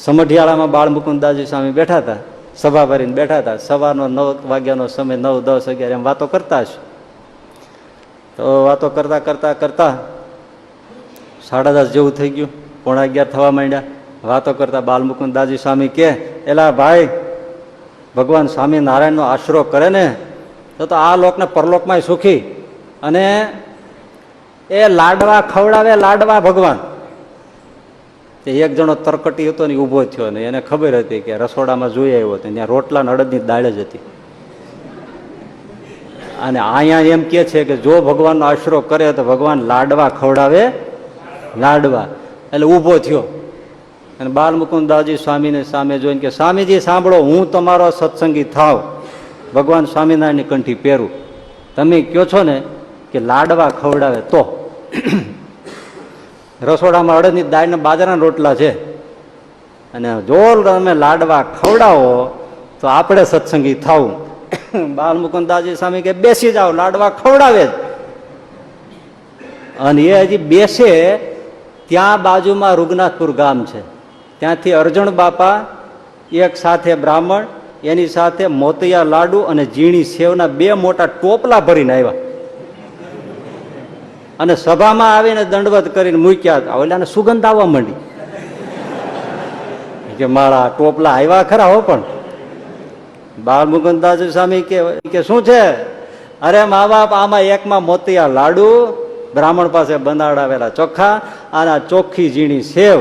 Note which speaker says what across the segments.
Speaker 1: સમઢિયાળામાં બાળ મુકુંદાજી સ્વામી બેઠા હતા, સભા ભરીને બેઠા હતા. સવારનો 9 વાગ્યાનો સમય, 9, 10, 11 એમ વાતો કરતા હશે. તો વાતો કરતા કરતા કરતા 10:30 જેવું થઈ ગયું, 11:15 થવા માંડ્યા. વાતો કરતા બાલ મુકુંદાજી સ્વામી કે, એલા ભાઈ, ભગવાન સ્વામિનારાયણનો આશરો કરે ને તો આ લોકને પરલોકમાં સુખી, અને એ લાડવા ખવડાવે, લાડવા ભગવાન. એક જણો તરકટી હતો ને ઊભો થયો ને એને ખબર હતી કે રસોડામાં જોઈ આવ્યો હતો, ત્યાં રોટલા ને અડદની દાળ જ હતી. અને અહીંયા એમ કે છે કે જો ભગવાનનો આશરો કરે તો ભગવાન લાડવા ખવડાવે, લાડવા. એટલે ઊભો થયો અને બાલ મુકુંદાજી સ્વામીને સામે જોઈને કે, સ્વામીજી સાંભળો, હું તમારો સત્સંગી થાવ, ભગવાન સ્વામિનારાયણની કંઠી પહેરું, તમે કહો છો ને કે લાડવા ખવડાવે તો. રસોડામાં અડદની દાળ ને બાજરાના રોટલા છે, અને જો તમે લાડવા ખવડાવો તો આપણે સત્સંગી થાવું. બાલ મુકુંદાજી સ્વામી કે, બેસી જાઓ, લાડવા ખવડાવે જ. અને એ હજી બેસે ત્યાં બાજુમાં રૂગનાથપુર ગામ છે, ત્યાંથી અરજણ બાપા એક સાથે બ્રાહ્મણ, એની સાથે મોતિયા લાડુ અને ઝીણી સેવના 2 મોટા ટોપલા ભરીને આવ્યા. અને સભામાં આવીને દંડવત કરીને મૂક્યા. ઓલાને સુગંધ આવવા માંડી કે મારા ટોપલા આવ્યા ખરા હો. પણ બાલ મુકુંદાજી સ્વામી કે શું છે? અરે મા બાપ, આમાં એકમાં મોતિયા લાડુ, બ્રાહ્મણ પાસે બનાવડાવેલા ચોખ્ખા, અને ચોખ્ખી ઝીણી સેવ.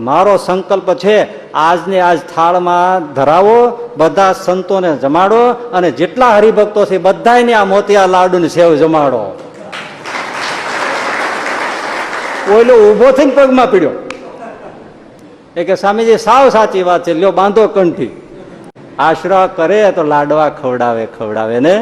Speaker 1: મારો સંકલ્પ છે, આજને આજ થાળમાં ધરાવો, બધા સંતોને જમાડો, અને જેટલા હરિભક્તો છે બધાને આ મોતિયા લાડુ ની સેવ જમાડો. ઓલો ઉભો થઈને પગમાં પીડ્યો. એ કે, સ્વામીજી સાવ સાચી વાત છે, લ્યો બાંધો કંઠી. આશરો કરે તો લાડવા ખવડાવે, ખવડાવે ને